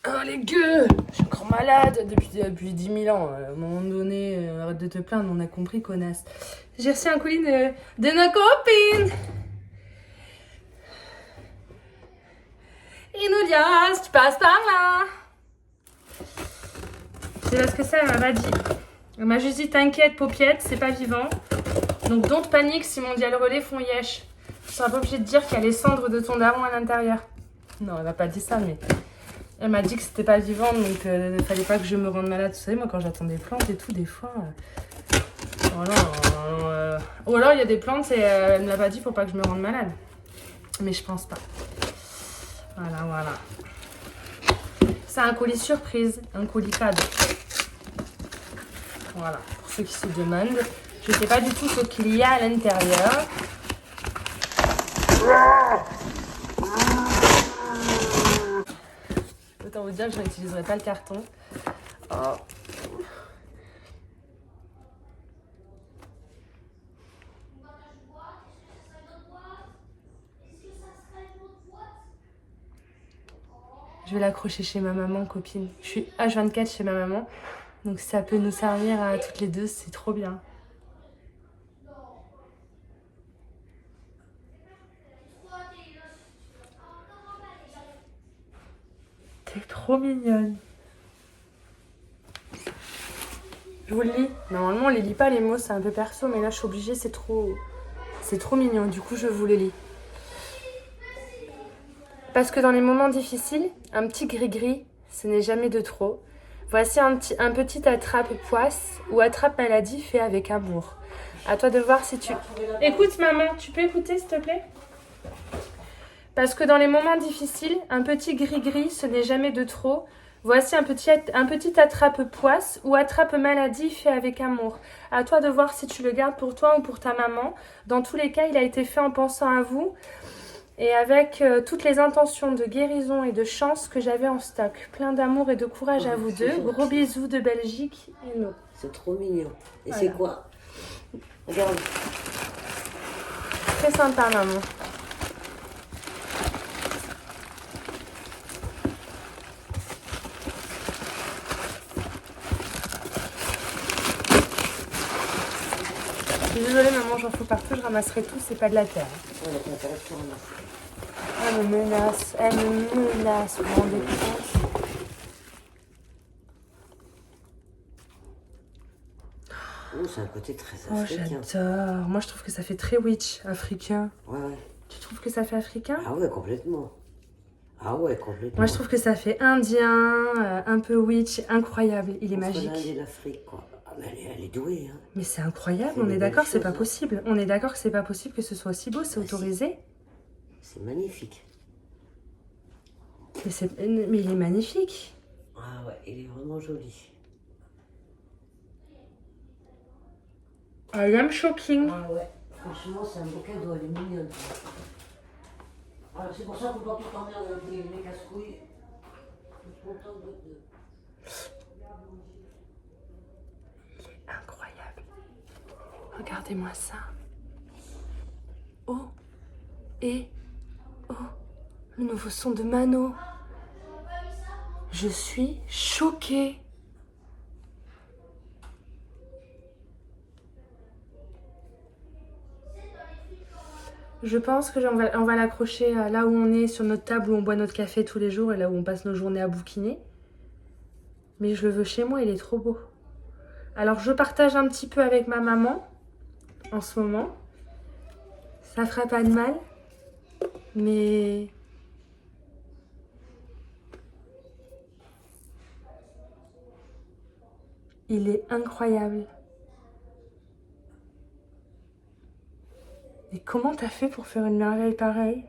Oh les gueux, je suis encore malade depuis 10 000 ans. À un moment donné, arrête de te plaindre, on a compris, connasse. J'ai reçu un colis de nos copines. Il nous dit, ah, si tu passes par là. Je sais pas ce que c'est, elle m'a pas dit. Elle m'a juste dit, t'inquiète, paupiette, c'est pas vivant. Donc don't panique si mondial relais font yesh. Tu seras pas obligé de dire qu'il y a les cendres de ton daron à l'intérieur. Non, elle m'a pas dit ça, mais... Elle m'a dit que c'était pas vivant, donc il fallait pas que je me rende malade. Vous savez, moi, quand j'attends des plantes et tout, des fois... Voilà, ou alors, il y a des plantes et elle me l'a pas dit pour pas que je me rende malade. Mais je pense pas. Voilà. C'est un colis surprise, un colis cadeau. Voilà, pour ceux qui se demandent. Je sais pas du tout ce qu'il y a à l'intérieur. Autant vous dire que je n'utiliserai pas le carton. Oh. Je vais l'accrocher chez ma maman, copine. Je suis H24 chez ma maman. Donc si ça peut nous servir à toutes les deux, c'est trop bien. T'es trop mignonne. Je vous le lis. Normalement, on les lit pas les mots, c'est un peu perso, mais là, je suis obligée, c'est trop mignon. Du coup, je vous les lis. Parce que dans les moments difficiles, un petit gris-gris, ce n'est jamais de trop. Voici un petit attrape-poisse ou attrape-maladie fait avec amour. À toi de voir si tu... Écoute, maman, tu peux écouter, s'il te plaît ? Parce que dans les moments difficiles, un petit gris-gris, ce n'est jamais de trop. Voici un petit attrape-poisse ou attrape-maladie fait avec amour. À toi de voir si tu le gardes pour toi ou pour ta maman. Dans tous les cas, il a été fait en pensant à vous et avec toutes les intentions de guérison et de chance que j'avais en stock. Plein d'amour et de courage à vous deux. Gros bisous de Belgique et nous. C'est trop mignon. Et Voilà. c'est quoi? Regarde. Très sympa, maman. Je suis désolée, maman, j'en fous partout, je ramasserai tout, c'est pas de la terre. Ouais, t'as pas tout ramassé. Elle me menace, vous vous rendez compte ? Oh, c'est un côté très Oh, africain. j'adore. Moi, je trouve que ça fait très witch, africain. Ouais. Tu trouves que ça fait africain ? Ah ouais, complètement. Moi, Moi, je trouve que ça fait indien, un peu witch, incroyable. Il est magique. L'Inde et l'Afrique, quoi. Ah, mais elle est douée, hein. Mais c'est incroyable, C'est on des est belles d'accord, c'est choses, pas hein. possible. On est d'accord que c'est pas possible que ce soit aussi beau, c'est Ah, autorisé. C'est magnifique. Mais il est magnifique. Ah ouais, il est vraiment joli. I am shocking. Ah ouais, franchement, c'est un beau cadeau, elle est mignonne. Alors, c'est pour ça qu'on doit tout emmerder avec les casse-couilles. Je suis contente de... Incroyable. Regardez-moi ça. Oh. Et... Oh. Le nouveau son de Mano. Je suis choquée. Je pense que on va l'accrocher là où on est, sur notre table où on boit notre café tous les jours et là où on passe nos journées à bouquiner. Mais je le veux chez moi, il est trop beau. Alors je partage un petit peu avec ma maman en ce moment. Ça fera pas de mal. Mais... il est incroyable. Et comment t'as fait pour faire une merveille pareille ?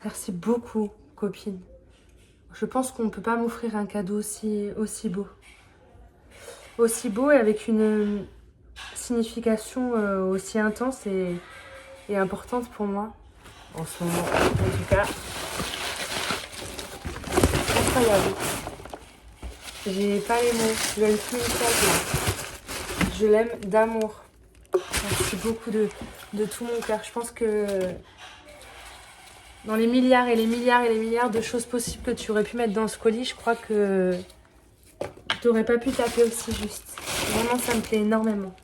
Merci beaucoup, copine. Je pense qu'on ne peut pas m'offrir un cadeau aussi beau. Aussi beau et avec une signification aussi intense et importante pour moi en ce moment. En tout cas, incroyable. J'ai pas les mots. Je l'aime plus une fois. Je l'aime d'amour. Merci beaucoup de tout mon cœur. Je pense que Dans les milliards et les milliards et les milliards de choses possibles que tu aurais pu mettre dans ce colis, je crois que tu n'aurais pas pu taper aussi juste. Vraiment, ça me plaît énormément.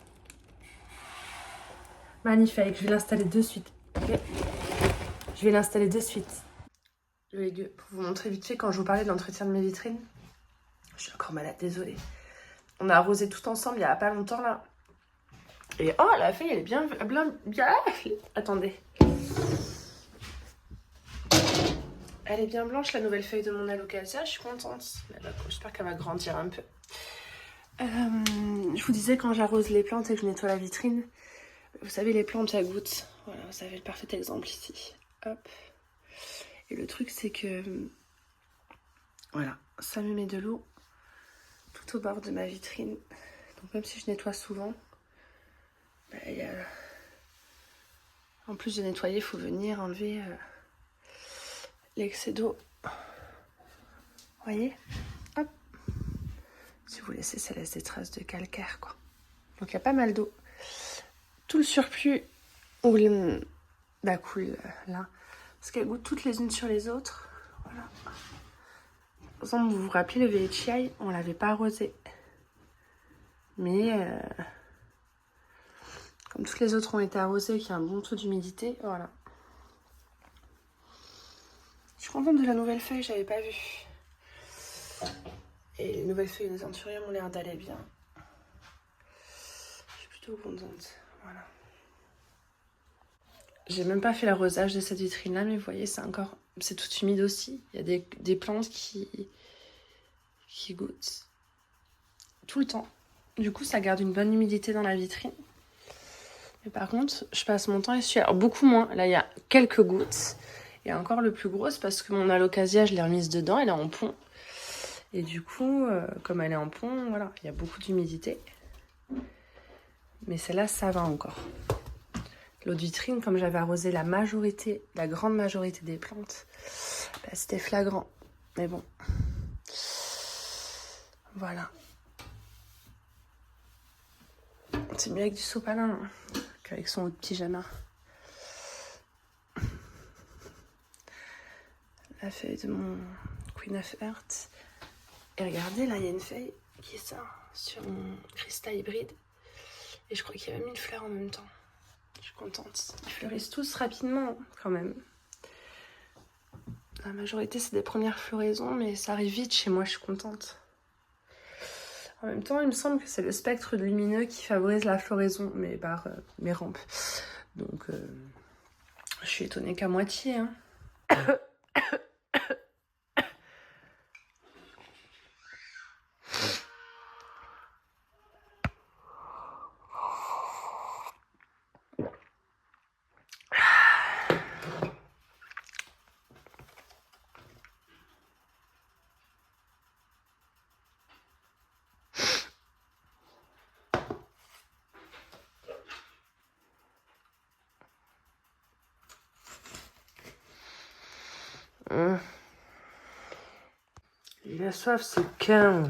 Magnifique, je vais l'installer de suite. Okay. Je vais l'installer de suite. Pour vous montrer vite fait, quand je vous parlais de l'entretien de mes vitrines, je suis encore malade, désolée. On a arrosé tout ensemble il n'y a pas longtemps là. Et oh, la feuille, elle est bien. Attendez. Elle est bien blanche, la nouvelle feuille de mon alocasia. Je suis contente. J'espère qu'elle va grandir un peu. Je vous disais, quand j'arrose les plantes et que je nettoie la vitrine, vous savez, les plantes à gouttes. Voilà, vous avez le parfait exemple ici. Hop. Et le truc, c'est que... Voilà, ça me met de l'eau tout au bord de ma vitrine. Donc même si je nettoie souvent, bah, en plus de nettoyer, il faut venir enlever l'excès d'eau. Vous voyez? Hop. Si vous laissez, ça laisse des traces de calcaire, quoi. Donc il y a pas mal d'eau. Tout le surplus coule là. Parce qu'elles goûtent toutes les unes sur les autres. Voilà. Par exemple, vous vous rappelez, le VHI, on l'avait pas arrosé. Mais comme toutes les autres ont été arrosées, qu'il y a un bon taux d'humidité, voilà. Je suis contente de la nouvelle feuille, j'avais pas vu. Et les nouvelles feuilles des anthuriums ont l'air d'aller bien. Je suis plutôt contente, voilà. J'ai même pas fait l'arrosage de cette vitrine là, mais vous voyez, c'est tout humide aussi. Il y a des plantes qui goûtent tout le temps. Du coup, ça garde une bonne humidité dans la vitrine. Mais par contre, je passe mon temps à essuyer. Alors, beaucoup moins. Là, il y a quelques gouttes. Et encore le plus gros, c'est parce que mon alocasia, je l'ai remise dedans. Elle est en pont. Et du coup, comme elle est en pont, voilà, il y a beaucoup d'humidité. Mais celle-là, ça va encore. L'eau de vitrine, comme j'avais arrosé la grande majorité des plantes, bah, c'était flagrant. Mais bon. Voilà. C'est mieux avec du sopalin hein, qu'avec son eau de pyjama. La feuille de mon Queen of Hearts. Et regardez, là, il y a une feuille qui sort sur mon cristal hybride. Et je crois qu'il y a même une fleur en même temps. Je suis contente. Ils fleurissent tous rapidement, quand même. La majorité, c'est des premières floraisons, mais ça arrive vite chez moi, je suis contente. En même temps, il me semble que c'est le spectre lumineux qui favorise la floraison, mais par mes rampes. Donc, je suis étonnée qu'à moitié. Hein. Il a soif, ce can.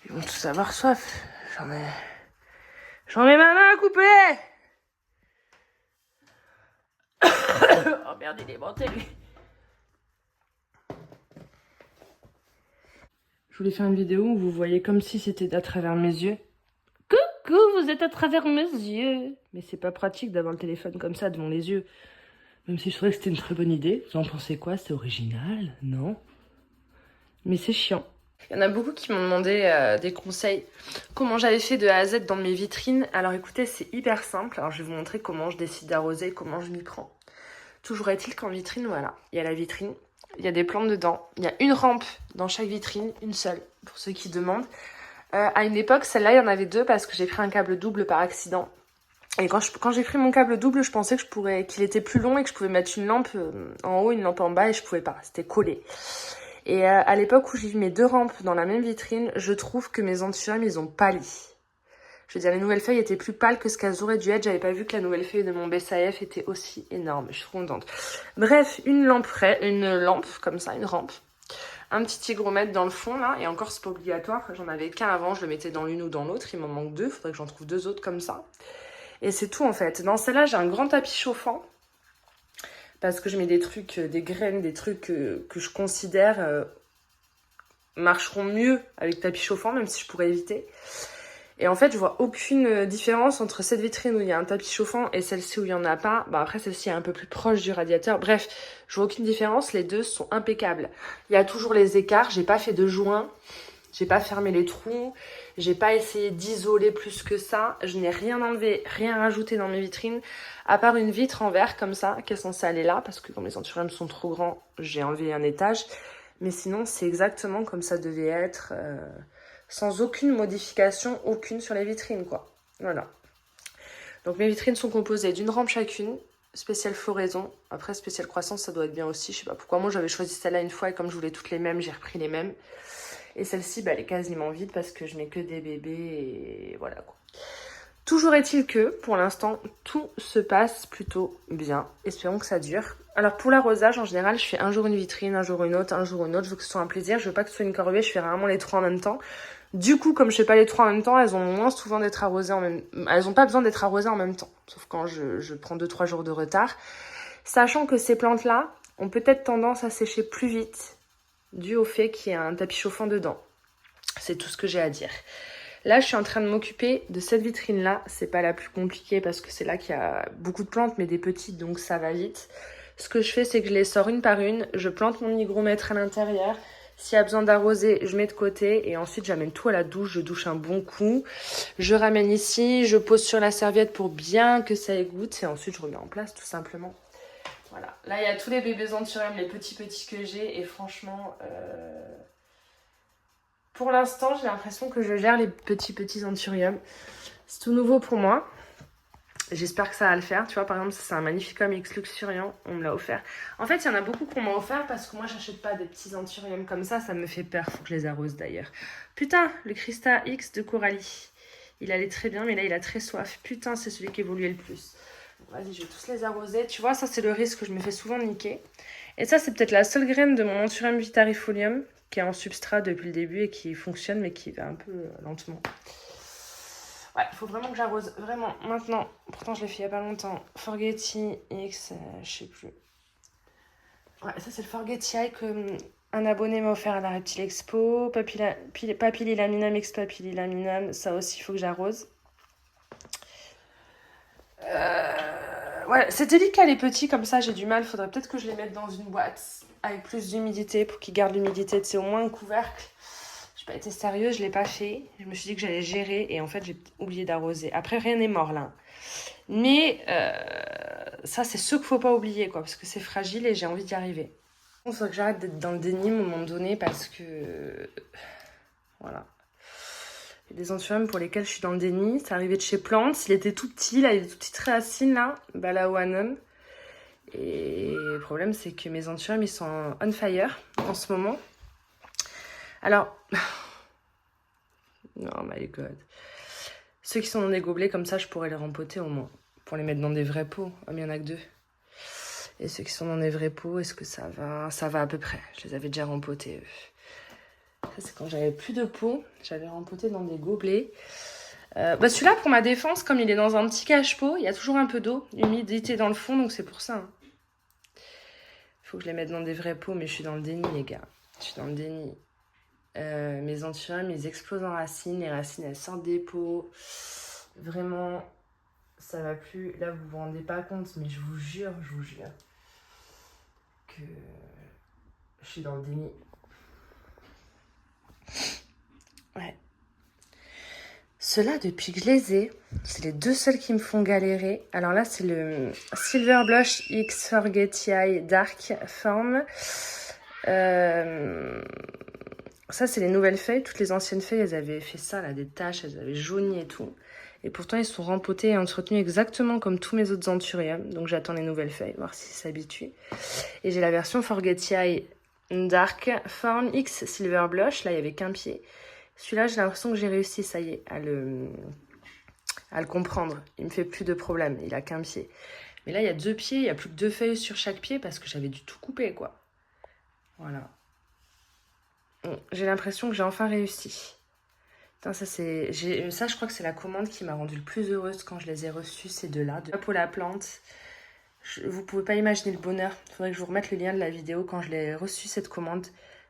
Ils vont tous avoir soif. J'en ai ma main à couper. Oh merde, il est monté lui. Je voulais faire une vidéo où vous voyez comme si c'était à travers mes yeux. Coucou, vous êtes à travers mes yeux. Mais c'est pas pratique d'avoir le téléphone comme ça devant les yeux. Même si je trouvais que c'était une très bonne idée. Vous en pensez quoi? C'est original, non? Mais c'est chiant. Il y en a beaucoup qui m'ont demandé des conseils. Comment j'avais fait de A à Z dans mes vitrines. Alors écoutez, c'est hyper simple. Alors je vais vous montrer comment je décide d'arroser, comment je m'y prends. Toujours est-il qu'en vitrine, voilà, il y a la vitrine, il y a des plantes dedans, il y a une rampe dans chaque vitrine, une seule, pour ceux qui demandent. À une époque, celle-là, il y en avait deux parce que j'ai pris un câble double par accident. Et quand j'ai pris mon câble double, je pensais que qu'il était plus long et que je pouvais mettre une lampe en haut, une lampe en bas et je pouvais pas, c'était collé. Et à l'époque où j'ai mis mes deux rampes dans la même vitrine, je trouve que mes anthuriums, ils ont pâli. Je veux dire, les nouvelles feuilles étaient plus pâles que ce qu'elles auraient dû être. J'avais pas vu que la nouvelle feuille de mon BSAF était aussi énorme. Je suis trop contente. Bref, une lampe comme ça, une rampe. Un petit hygromètre dans le fond là, et encore c'est pas obligatoire, j'en avais qu'un avant, je le mettais dans l'une ou dans l'autre, il m'en manque deux, faudrait que j'en trouve deux autres comme ça. Et c'est tout en fait. Dans celle-là, j'ai un grand tapis chauffant, parce que je mets des trucs, des graines, des trucs que je considère marcheront mieux avec tapis chauffant, même si je pourrais éviter. Et en fait, je vois aucune différence entre cette vitrine où il y a un tapis chauffant et celle-ci où il n'y en a pas. Bah après, celle-ci est un peu plus proche du radiateur. Bref, je vois aucune différence. Les deux sont impeccables. Il y a toujours les écarts. J'ai pas fait de joint. J'ai pas fermé les trous. J'ai pas essayé d'isoler plus que ça. Je n'ai rien enlevé, rien rajouté dans mes vitrines. À part une vitre en verre comme ça, qui est censée aller là. Parce que comme les anthuriums sont trop grands, j'ai enlevé un étage. Mais sinon, c'est exactement comme ça devait être. Sans aucune modification, aucune sur les vitrines, quoi. Voilà. Donc mes vitrines sont composées d'une rampe chacune, spéciale floraison. Après, spéciale croissance, ça doit être bien aussi. Je sais pas pourquoi. Moi, j'avais choisi celle-là une fois et comme je voulais toutes les mêmes, j'ai repris les mêmes. Et celle-ci, bah, elle est quasiment vide parce que je mets que des bébés et voilà, quoi. Toujours est-il que, pour l'instant, tout se passe plutôt bien. Espérons que ça dure. Alors, pour l'arrosage, en général, je fais un jour une vitrine, un jour une autre, un jour une autre. Je veux que ce soit un plaisir. Je veux pas que ce soit une corvée. Je fais rarement les trois en même temps. Du coup, comme je fais pas les trois en même temps, elles ont moins souvent d'être arrosées elles ont pas besoin d'être arrosées en même temps. Sauf quand je prends 2-3 jours de retard. Sachant que ces plantes-là ont peut-être tendance à sécher plus vite, dû au fait qu'il y a un tapis chauffant dedans. C'est tout ce que j'ai à dire. Là, je suis en train de m'occuper de cette vitrine-là. C'est pas la plus compliquée parce que c'est là qu'il y a beaucoup de plantes, mais des petites, donc ça va vite. Ce que je fais, c'est que je les sors une par une. Je plante mon hygromètre à l'intérieur. S'il y a besoin d'arroser, je mets de côté. Et ensuite, j'amène tout à la douche. Je douche un bon coup. Je ramène ici. Je pose sur la serviette pour bien que ça égoutte. Et ensuite, je remets en place, tout simplement. Voilà. Là, il y a tous les bébés anthuriums, les petits que j'ai. Et franchement... Pour l'instant, j'ai l'impression que je gère les petits anthuriums. C'est tout nouveau pour moi. J'espère que ça va le faire. Tu vois, par exemple, ça, c'est un Magnificum X Luxuriant. On me l'a offert. En fait, il y en a beaucoup qu'on m'a offert parce que moi, j'achète pas des petits anthuriums comme ça. Ça me fait peur. Faut que je les arrose d'ailleurs. Putain, le Christa X de Coralie. Il allait très bien, mais là, il a très soif. Putain, c'est celui qui évoluait le plus. Vas-y, je vais tous les arroser. Tu vois, ça, c'est le risque que je me fais souvent niquer. Et ça, c'est peut-être la seule graine de mon Anthurium vitarifolium qui est en substrat depuis le début et qui fonctionne, mais qui va un peu lentement. Ouais, il faut vraiment que j'arrose. Vraiment, maintenant. Pourtant, je l'ai fait il n'y a pas longtemps. Forgetti X, je sais plus. Ouais, ça, c'est le Forgetti que un abonné m'a offert à la Reptile Expo. Papillilaminum X Papillilaminum. Ça aussi, il faut que j'arrose. Ouais, c'est délicat les petits comme ça, j'ai du mal. Faudrait peut-être que je les mette dans une boîte avec plus d'humidité pour qu'ils gardent l'humidité. C'est au moins un couvercle. J'ai pas été sérieuse, je l'ai pas fait. Je me suis dit que j'allais gérer et en fait j'ai oublié d'arroser. Après rien n'est mort là. Mais ça c'est ce qu'il faut pas oublier quoi, parce que c'est fragile et j'ai envie d'y arriver. Il faudrait que j'arrête d'être dans le déni à un moment donné parce que voilà. Il y a des anthuriums pour lesquels je suis dans le déni. C'est arrivé de chez Plants. Il était tout petit, là, il est tout petit Tréacine, là. Balaoanum. Et le problème, c'est que mes anthuriums, ils sont on fire en ce moment. Alors... oh my god. Ceux qui sont dans des gobelets, comme ça, je pourrais les rempoter au moins. Pour les mettre dans des vrais pots. Oh, mais il n'y en a que deux. Et ceux qui sont dans des vrais pots, est-ce que ça va? Ça va à peu près. Je les avais déjà rempotés, eux. Ça, c'est quand j'avais plus de pot. J'avais rempoté dans des gobelets. Celui-là, pour ma défense, comme il est dans un petit cache-pot, il y a toujours un peu d'eau, d'humidité dans le fond, donc c'est pour ça. Hein. Faut que je les mette dans des vrais pots, mais je suis dans le déni, les gars. Je suis dans le déni. Mes anthuriums, ils explosent en racines. Les racines, elles sortent des pots. Vraiment, ça va plus. Là, vous vous rendez pas compte, mais je vous jure que je suis dans le déni. Ouais. Ceux-là, depuis que je les ai, c'est les deux seuls qui me font galérer. Alors là, c'est le Silver Blush X Forgetti Dark Form. Ça, c'est les nouvelles feuilles. Toutes les anciennes feuilles, elles avaient fait ça, là, des taches, elles avaient jauni et tout. Et pourtant, ils sont rempotés et entretenus exactement comme tous mes autres anthuriums. Donc, j'attends les nouvelles feuilles, voir s'ils s'habituent. Et j'ai la version Forgetti Dark Form X Silver Blush. Là, il n'y avait qu'un pied. Celui-là, j'ai l'impression que j'ai réussi, ça y est, à le comprendre. Il me fait plus de problème, il a qu'un pied. Mais là, il y a 2 pieds, il y a plus que 2 feuilles sur chaque pied parce que j'avais dû tout couper, quoi. Voilà. Bon, j'ai l'impression que j'ai enfin réussi. Putain, ça, je crois que c'est la commande qui m'a rendue le plus heureuse quand je les ai reçus, ces deux-là. De pour la plante. Vous pouvez pas imaginer le bonheur. Il faudrait que je vous remette le lien de la vidéo quand je l'ai reçu, cette commande.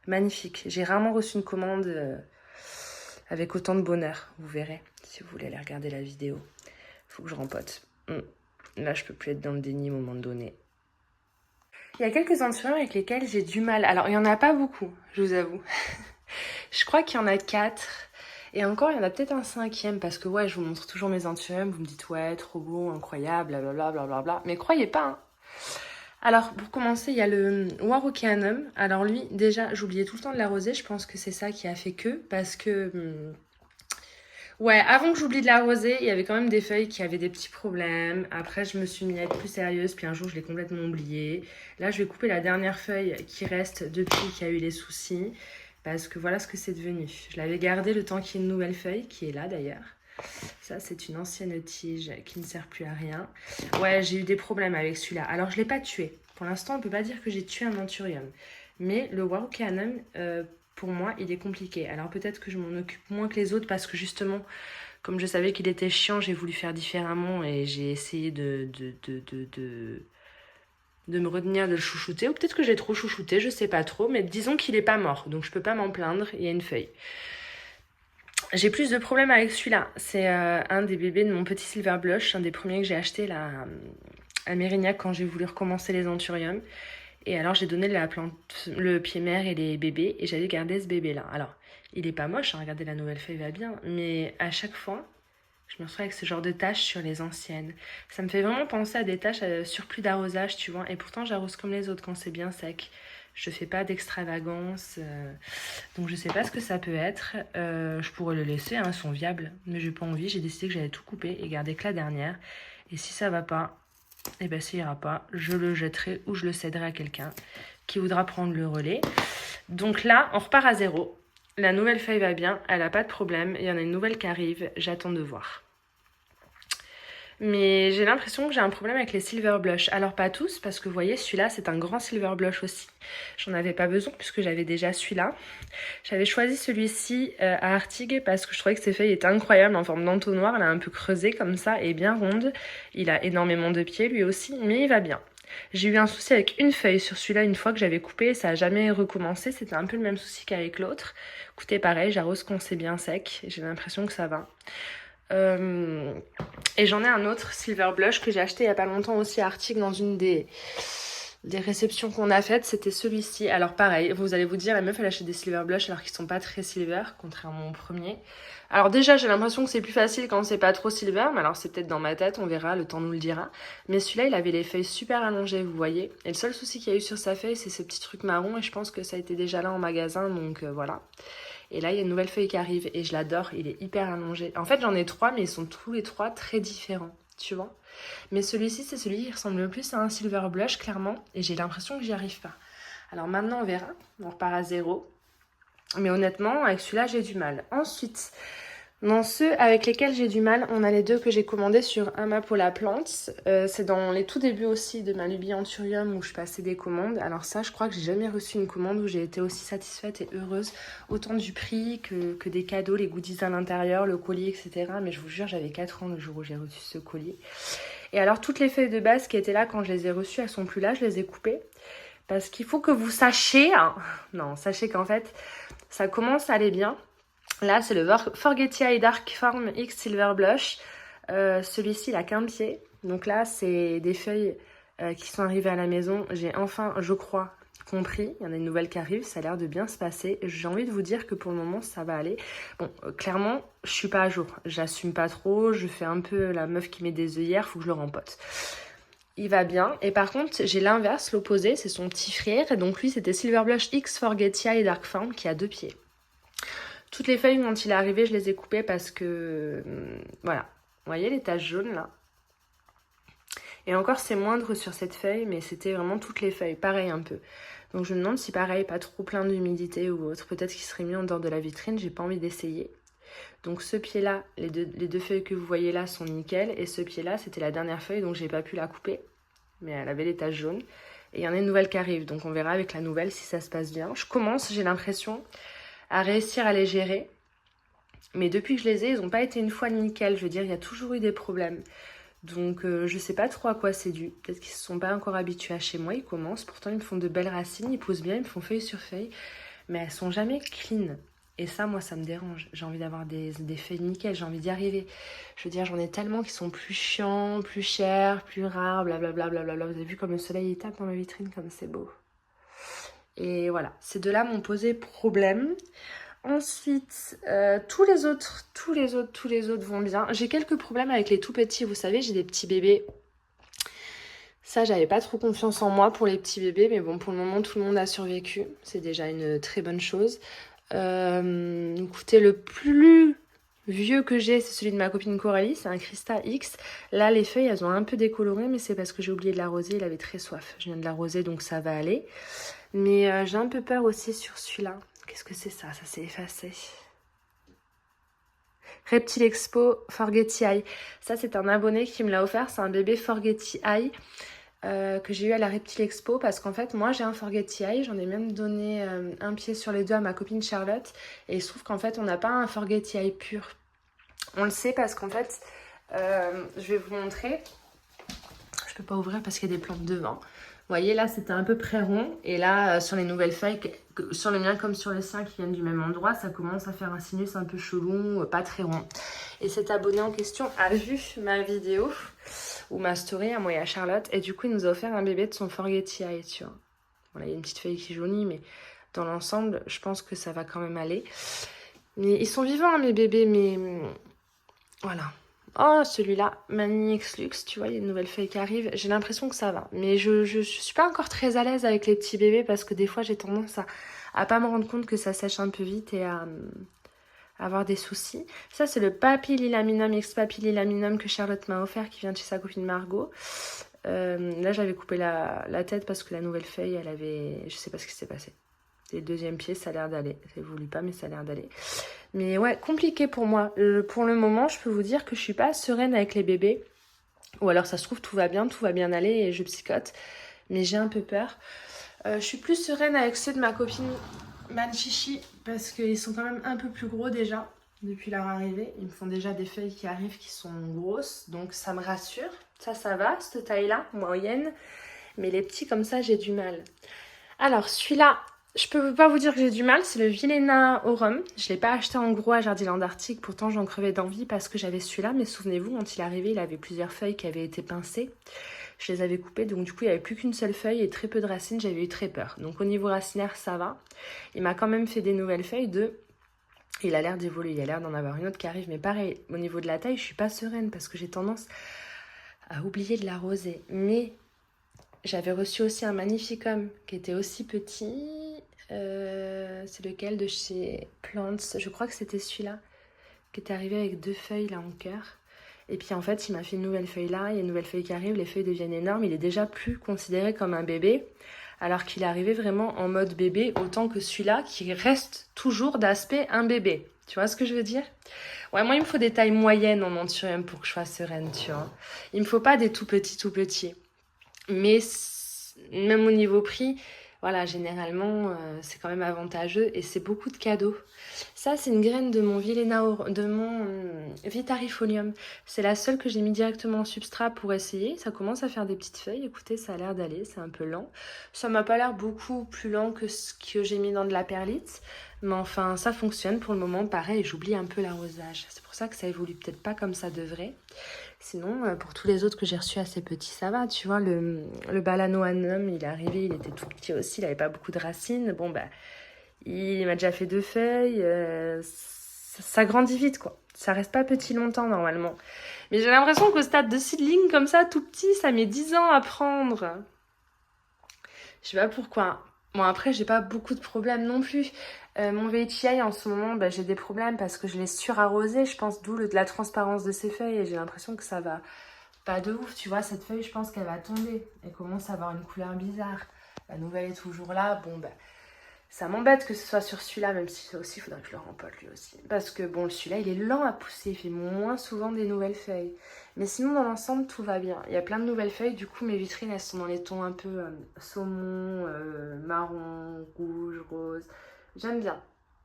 Magnifique. J'ai rarement reçu une commande avec autant de bonheur. Vous verrez, si vous voulez aller regarder la vidéo. Faut que je rempote. Là, je peux plus être dans le déni à un moment donné. Il y a quelques anthuriums avec lesquels j'ai du mal. Alors, il n'y en a pas beaucoup, je vous avoue. Je crois qu'il y en a 4. Et encore, il y en a peut-être un 5e. Parce que, ouais, je vous montre toujours mes anthuriums. Vous me dites, ouais, trop beau, incroyable, blablabla, blablabla. Mais croyez pas, hein. Alors, pour commencer, il y a le Warocyanum. Alors lui, déjà, j'oubliais tout le temps de l'arroser. Je pense que c'est ça qui a fait que. Parce que... ouais, avant que j'oublie de l'arroser, il y avait quand même des feuilles qui avaient des petits problèmes. Après, je me suis mis à être plus sérieuse. Puis un jour, je l'ai complètement oublié. Là, je vais couper la dernière feuille qui reste depuis qu'il y a eu les soucis. Parce que voilà ce que c'est devenu. Je l'avais gardé le temps qu'il y ait une nouvelle feuille, qui est là d'ailleurs. Ça, c'est une ancienne tige qui ne sert plus à rien. Ouais, j'ai eu des problèmes avec celui-là. Alors, je ne l'ai pas tué. Pour l'instant, on ne peut pas dire que j'ai tué un anthurium. Mais le Warocyanum, pour moi, il est compliqué. Alors, peut-être que je m'en occupe moins que les autres parce que justement, comme je savais qu'il était chiant, j'ai voulu faire différemment et j'ai essayé de me retenir de le chouchouter. Ou peut-être que j'ai trop chouchouté, je sais pas trop. Mais disons qu'il n'est pas mort, donc je peux pas m'en plaindre. Il y a une feuille. J'ai plus de problèmes avec celui-là. C'est un des bébés de mon petit Silver Blush, un des premiers que j'ai acheté là, à Mérignac quand j'ai voulu recommencer les anthuriums. Et alors j'ai donné la plante, le pied mère et les bébés et j'avais gardé ce bébé-là. Alors, il est pas moche, hein, regardez, la nouvelle feuille va bien, mais à chaque fois, je me retrouve avec ce genre de taches sur les anciennes. Ça me fait vraiment penser à des taches surplus d'arrosage, tu vois. Et pourtant, j'arrose comme les autres quand c'est bien sec. Je fais pas d'extravagance, donc je sais pas ce que ça peut être. Je pourrais le laisser, hein, elles sont viables, mais j'ai pas envie. J'ai décidé que j'allais tout couper et garder que la dernière. Et si ça va pas, et ben ça ira pas. Je le jetterai ou je le céderai à quelqu'un qui voudra prendre le relais. Donc là, on repart à 0. La nouvelle feuille va bien, elle a pas de problème. Il y en a une nouvelle qui arrive, j'attends de voir. Mais j'ai l'impression que j'ai un problème avec les Silver Blush. Alors pas tous, parce que vous voyez, celui-là, c'est un grand Silver Blush aussi. J'en avais pas besoin, puisque j'avais déjà celui-là. J'avais choisi celui-ci à Artigues, parce que je trouvais que ses feuilles étaient incroyables, en forme d'entonnoir. Elle a un peu creusé comme ça, et bien ronde. Il a énormément de pieds, lui aussi, mais il va bien. J'ai eu un souci avec une feuille sur celui-là une fois que j'avais coupé, et ça n'a jamais recommencé. C'était un peu le même souci qu'avec l'autre. Écoutez, pareil, j'arrose quand c'est bien sec. J'ai l'impression que ça va. Et j'en ai un autre Silver Blush que j'ai acheté il y a pas longtemps aussi à Artigues dans une des réceptions qu'on a faites. C'était celui-ci. Alors pareil, vous allez vous dire, la meuf elle achète des Silver Blush alors qu'ils sont pas très silver, contrairement au premier. Alors déjà j'ai l'impression que c'est plus facile quand c'est pas trop silver, mais alors c'est peut-être dans ma tête, on verra, le temps nous le dira. Mais celui-là il avait les feuilles super allongées, vous voyez. Et le seul souci qu'il y a eu sur sa feuille c'est ce petit truc marron et je pense que ça a été déjà là en magasin, donc voilà. Et là, il y a une nouvelle feuille qui arrive et je l'adore, il est hyper allongé. En fait, j'en ai 3, mais ils sont tous les 3 très différents, tu vois. Mais celui-ci, c'est celui qui ressemble le plus à un Silver Blush, clairement, et j'ai l'impression que j'y arrive pas. Alors maintenant, on verra, on repart à 0. Mais honnêtement, avec celui-là, j'ai du mal. Ensuite, dans ceux avec lesquels j'ai du mal, on a les deux que j'ai commandés sur Amapola Plants. C'est dans les tout débuts aussi de ma lubie Anthurium où je passais des commandes. Alors ça, je crois que j'ai jamais reçu une commande où j'ai été aussi satisfaite et heureuse. Autant du prix que des cadeaux, les goodies à l'intérieur, le collier, etc. Mais je vous jure, j'avais 4 ans le jour où j'ai reçu ce collier. Et alors, toutes les feuilles de base qui étaient là quand je les ai reçues, elles sont plus là, je les ai coupées. Parce qu'il faut que vous sachiez... hein, non, sachez qu'en fait, ça commence à aller bien. Là, c'est le Forgetia Dark Farm X Silver Blush. Celui-ci, il a qu'un pied. Donc là, c'est des feuilles qui sont arrivées à la maison. J'ai enfin, je crois, compris. Il y en a une nouvelle qui arrive. Ça a l'air de bien se passer. J'ai envie de vous dire que pour le moment, ça va aller. Bon, clairement, je suis pas à jour. J'assume pas trop. Je fais un peu la meuf qui met des œillères. Faut que je le rempote. Il va bien. Et par contre, j'ai l'inverse, l'opposé. C'est son petit frère. Et donc lui, c'était Silver Blush X Forgetia et Dark Farm qui a 2 pieds. Toutes les feuilles, quand il est arrivé, je les ai coupées parce que... voilà. Vous voyez les taches jaunes, là? Et encore, c'est moindre sur cette feuille, mais c'était vraiment toutes les feuilles. Pareil, un peu. Donc, je me demande si, pareil, pas trop plein d'humidité ou autre. Peut-être qu'il serait mis en dehors de la vitrine. J'ai pas envie d'essayer. Donc ce pied-là, les deux feuilles que vous voyez là sont nickel. Et ce pied-là, c'était la dernière feuille, donc j'ai pas pu la couper. Mais elle avait les taches jaunes. Et il y en a une nouvelle qui arrive, donc on verra avec la nouvelle si ça se passe bien. Je commence, j'ai l'impression, à réussir à les gérer. Mais depuis que je les ai, ils n'ont pas été une fois nickel. Je veux dire, il y a toujours eu des problèmes. Donc je sais pas trop à quoi c'est dû. Peut-être qu'ils ne se sont pas encore habitués à chez moi. Ils commencent, pourtant ils me font de belles racines, ils poussent bien, ils me font feuille sur feuille. Mais elles sont jamais clean. Et ça, moi, ça me dérange. J'ai envie d'avoir des feuilles nickel, j'ai envie d'y arriver. Je veux dire, j'en ai tellement qui sont plus chiants, plus chers, plus rares, blablabla. Blablabla. Vous avez vu comme le soleil il tape dans ma vitrine, comme c'est beau. Et voilà, ces deux-là m'ont posé problème. Ensuite, tous les autres vont bien. J'ai quelques problèmes avec les tout petits, vous savez, j'ai des petits bébés. Ça, j'avais pas trop confiance en moi pour les petits bébés, mais bon, pour le moment, tout le monde a survécu. C'est déjà une très bonne chose. Écoutez, le plus vieux que j'ai, c'est celui de ma copine Coralie, c'est un Christa X. Là, les feuilles, elles ont un peu décoloré, mais c'est parce que j'ai oublié de l'arroser, il avait très soif. Je viens de l'arroser, donc ça va aller. Mais j'ai un peu peur aussi sur celui-là. Qu'est-ce que c'est ça? Ça s'est effacé. Reptile Expo Forgetty Eye. Ça, c'est un abonné qui me l'a offert. C'est un bébé Forgetty Eye que j'ai eu à la Reptile Expo. Parce qu'en fait, moi, j'ai un Forgetty Eye. J'en ai même donné un pied sur les deux à ma copine Charlotte. Et il se trouve qu'en fait, on n'a pas un Forgetty Eye pur. On le sait parce qu'en fait, je vais vous montrer. Je peux pas ouvrir parce qu'il y a des plantes devant. Vous voyez, là, c'était un peu près rond. Et là, sur les nouvelles feuilles, sur le mien comme sur le sien qui viennent du même endroit, ça commence à faire un sinus un peu chelou, pas très rond. Et cet abonné en question a vu ma vidéo ou ma story à moi et à Charlotte. Et du coup, il nous a offert un bébé de son Forgetty Eye, tu vois. Voilà, il y a une petite feuille qui jaunit, mais dans l'ensemble, je pense que ça va quand même aller. Mais ils sont vivants, hein, mes bébés, mais voilà. Oh, celui-là, Manix Lux, tu vois, il y a une nouvelle feuille qui arrive. J'ai l'impression que ça va. Mais je suis pas encore très à l'aise avec les petits bébés parce que des fois, j'ai tendance à pas me rendre compte que ça sèche un peu vite et à avoir des soucis. Ça, c'est le Papillilaminum X Papillilaminum que Charlotte m'a offert qui vient de chez sa copine Margot. Là, j'avais coupé la tête parce que la nouvelle feuille, elle avait... Je sais pas ce qui s'est passé. Et le deuxième pied, ça a l'air d'aller. J'ai voulu pas, mais ça a l'air d'aller. Mais ouais, compliqué pour moi. Pour le moment, je peux vous dire que je suis pas sereine avec les bébés. Ou alors, ça se trouve, tout va bien aller et je psychote. Mais j'ai un peu peur. Je suis plus sereine avec ceux de ma copine Manchichi parce qu'ils sont quand même un peu plus gros déjà depuis leur arrivée. Ils me font déjà des feuilles qui arrivent qui sont grosses. Donc, ça me rassure. Ça va, cette taille-là, moyenne. Mais les petits, comme ça, j'ai du mal. Alors, celui-là... Je peux pas vous dire que j'ai du mal, c'est le Vilena Aurum. Je l'ai pas acheté en gros à Jardiland Arctique, pourtant j'en crevais d'envie parce que j'avais celui-là. Mais souvenez-vous, quand il est arrivé, il avait plusieurs feuilles qui avaient été pincées. Je les avais coupées, donc du coup il n'y avait plus qu'une seule feuille et très peu de racines, j'avais eu très peur. Donc au niveau racinaire, ça va. Il m'a quand même fait des nouvelles feuilles Il a l'air d'évoluer, il a l'air d'en avoir une autre qui arrive. Mais pareil, au niveau de la taille, je suis pas sereine parce que j'ai tendance à oublier de l'arroser. Mais... J'avais reçu aussi un Magnificum qui était aussi petit. C'est lequel de chez Plants? Je crois que c'était celui-là qui était arrivé avec 2 feuilles là en cœur. Et puis en fait, il m'a fait une nouvelle feuille là. Il y a une nouvelle feuille qui arrive. Les feuilles deviennent énormes. Il est déjà plus considéré comme un bébé. Alors qu'il est arrivé vraiment en mode bébé. Autant que celui-là qui reste toujours d'aspect un bébé. Tu vois ce que je veux dire? Ouais, moi il me faut des tailles moyennes en Anthurium pour que je sois sereine, tu vois. Il me faut pas des tout petits. Mais même au niveau prix, voilà, généralement, c'est quand même avantageux et c'est beaucoup de cadeaux. Ça, c'est une graine de mon Vitarifolium. C'est la seule que j'ai mis directement en substrat pour essayer. Ça commence à faire des petites feuilles. Écoutez, ça a l'air d'aller, c'est un peu lent. Ça m'a pas l'air beaucoup plus lent que ce que j'ai mis dans de la perlite. Mais enfin, ça fonctionne pour le moment. Pareil, j'oublie un peu l'arrosage. C'est pour ça que ça évolue peut-être pas comme ça devrait. Sinon, pour tous les autres que j'ai reçus assez petits, ça va. Tu vois, le Balanoanum, il est arrivé, il était tout petit aussi, il n'avait pas beaucoup de racines. Bon, bah, il m'a déjà fait 2 feuilles. Ça grandit vite, quoi. Ça reste pas petit longtemps, normalement. Mais j'ai l'impression qu'au stade de seedling, comme ça, tout petit, ça met 10 ans à prendre. Je sais pas pourquoi. Bon, après, j'ai pas beaucoup de problèmes non plus. Mon VHI, en ce moment, bah, j'ai des problèmes parce que je l'ai surarrosé, je pense, d'où la transparence de ces feuilles. Et j'ai l'impression que ça va pas de ouf. Tu vois, cette feuille, je pense qu'elle va tomber. Elle commence à avoir une couleur bizarre. La nouvelle est toujours là. Bon, bah, Ça m'embête que ce soit sur celui-là, même si ça aussi, il faudrait que je le rempote lui aussi. Parce que bon, celui-là, il est lent à pousser, il fait moins souvent des nouvelles feuilles. Mais sinon, dans l'ensemble, tout va bien. Il y a plein de nouvelles feuilles, du coup, mes vitrines, elles sont dans les tons un peu saumon, marron, rouge, rose. J'aime bien.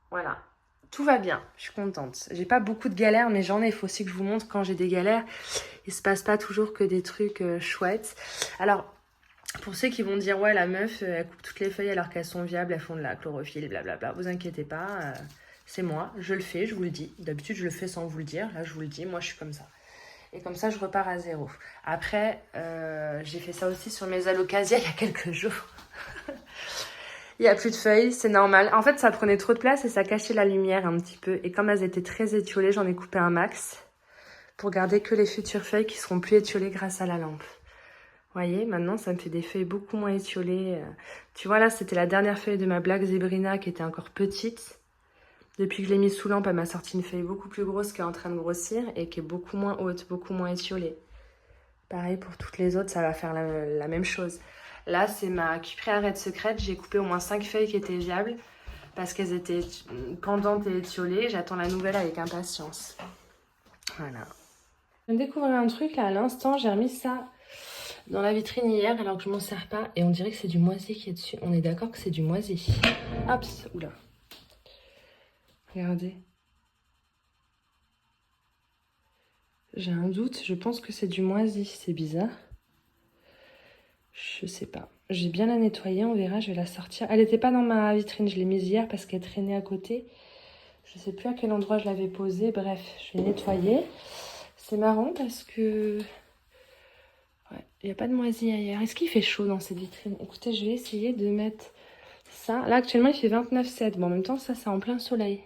Voilà. Tout va bien, je suis contente. J'ai pas beaucoup de galères, mais j'en ai. Il faut aussi que je vous montre quand j'ai des galères. Il se passe pas toujours que des trucs chouettes. Alors, pour ceux qui vont dire, ouais, la meuf, elle coupe toutes les feuilles alors qu'elles sont viables, elles font de la chlorophylle, blablabla. Vous inquiétez pas, c'est moi, je le fais, je vous le dis. D'habitude, je le fais sans vous le dire. Là, je vous le dis, moi, je suis comme ça. Et comme ça, je repars à zéro. Après, j'ai fait ça aussi sur mes alocasias il y a quelques jours. Il n'y a plus de feuilles, c'est normal. En fait, ça prenait trop de place et ça cachait la lumière un petit peu. Et comme elles étaient très étiolées, j'en ai coupé un max pour garder que les futures feuilles qui seront plus étiolées grâce à la lampe. Vous voyez, maintenant, ça me fait des feuilles beaucoup moins étiolées. Tu vois, là, c'était la dernière feuille de ma Black Zebrina qui était encore petite. Depuis que je l'ai mise sous lampe, elle m'a sorti une feuille beaucoup plus grosse qui est en train de grossir et qui est beaucoup moins haute, beaucoup moins étiolée. Pareil pour toutes les autres, ça va faire la même chose. Là, c'est ma Cyprea Red Secret. J'ai coupé au moins 5 feuilles qui étaient viables parce qu'elles étaient pendantes et étiolées. J'attends la nouvelle avec impatience. Voilà. Je viens de découvrir un truc là à l'instant. J'ai remis ça dans la vitrine hier alors que je m'en sers pas. Et on dirait que c'est du moisi qui est dessus. On est d'accord que c'est du moisi. Hop, oula. Regardez. J'ai un doute. Je pense que c'est du moisi. C'est bizarre. Je sais pas. J'ai bien la nettoyer, on verra, je vais la sortir. Elle n'était pas dans ma vitrine, je l'ai mise hier parce qu'elle traînait à côté. Je sais plus à quel endroit je l'avais posée. Bref, je vais nettoyer. C'est marrant parce que... Ouais, il n'y a pas de moisi ailleurs. Est-ce qu'il fait chaud dans cette vitrine? Écoutez, je vais essayer de mettre ça. Là, actuellement, il fait 29,7. Bon, en même temps, ça, c'est en plein soleil.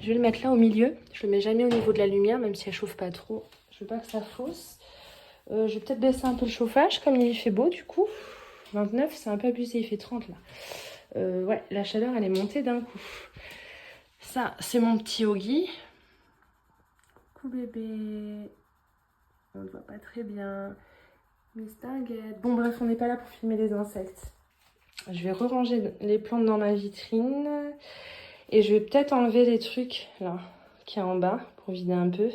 Je vais le mettre là au milieu. Je le mets jamais au niveau de la lumière, même si elle chauffe pas trop. Je veux pas que ça fausse. Je vais peut-être baisser un peu le chauffage, comme il fait beau du coup. 29, c'est un peu abusé, il fait 30 là. Ouais, la chaleur, elle est montée d'un coup. Ça, c'est mon petit Yogi. Coucou bébé. On ne voit pas très bien. Miss Dinguette. Bon bref, on n'est pas là pour filmer les insectes. Je vais ranger les plantes dans ma vitrine. Et je vais peut-être enlever les trucs là, qui est en bas, pour vider un peu.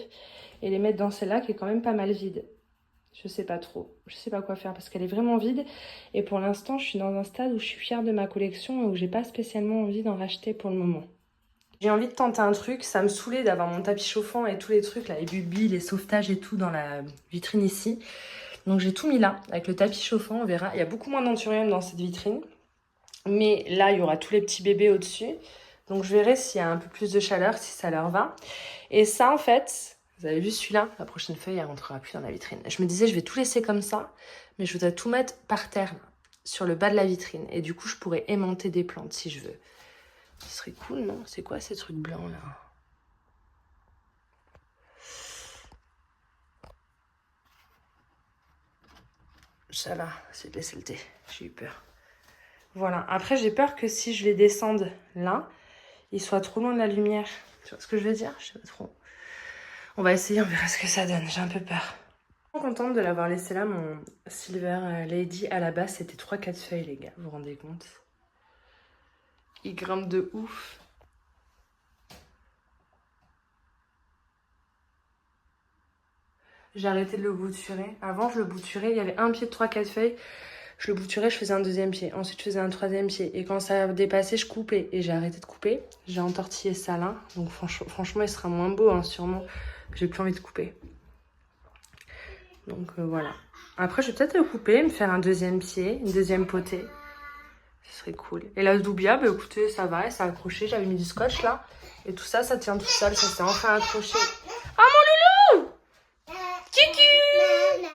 Et les mettre dans celle-là, qui est quand même pas mal vide. Je sais pas trop, je sais pas quoi faire parce qu'elle est vraiment vide. Et pour l'instant, je suis dans un stade où je suis fière de ma collection et où j'ai pas spécialement envie d'en racheter pour le moment. J'ai envie de tenter un truc, ça me saoulait d'avoir mon tapis chauffant et tous les trucs, là, les bubis, les sauvetages et tout dans la vitrine ici. Donc j'ai tout mis là, avec le tapis chauffant, on verra. Il y a beaucoup moins d'anthurium dans cette vitrine. Mais là, il y aura tous les petits bébés au-dessus. Donc je verrai s'il y a un peu plus de chaleur, si ça leur va. Et ça, en fait... Vous avez vu celui-là? La prochaine feuille, elle rentrera plus dans la vitrine. Je me disais, je vais tout laisser comme ça, mais je voudrais tout mettre par terre, là, sur le bas de la vitrine. Et du coup, je pourrais aimanter des plantes si je veux. Ce serait cool, non? C'est quoi ces trucs blancs, là? Ça va, c'est de la saleté. J'ai eu peur. Voilà. Après, j'ai peur que si je les descende là, ils soient trop loin de la lumière. Tu vois ce que je veux dire? Je sais pas trop. On va essayer, on verra ce que ça donne. J'ai un peu peur. Je suis contente de l'avoir laissé là, mon Silver Lady. À la base, c'était 3-4 feuilles, les gars. Vous vous rendez compte? Il grimpe de ouf. J'ai arrêté de le bouturer. Avant, je le bouturais. Il y avait un pied de 3-4 feuilles. Je le bouturais, je faisais un deuxième pied. Ensuite, je faisais un troisième pied. Et quand ça dépassait, je coupais. Et j'ai arrêté de couper. J'ai entortillé ça là. Donc franchement, il sera moins beau, hein, sûrement. J'ai plus envie de couper. Donc voilà. Après, je vais peut-être le couper, me faire un deuxième pied, une deuxième potée. Ce serait cool. Et la Zoubia, bah écoutez, ça va, elle s'est accrochée. J'avais mis du scotch là. Et tout ça, ça tient tout seul. Ça s'est enfin accroché.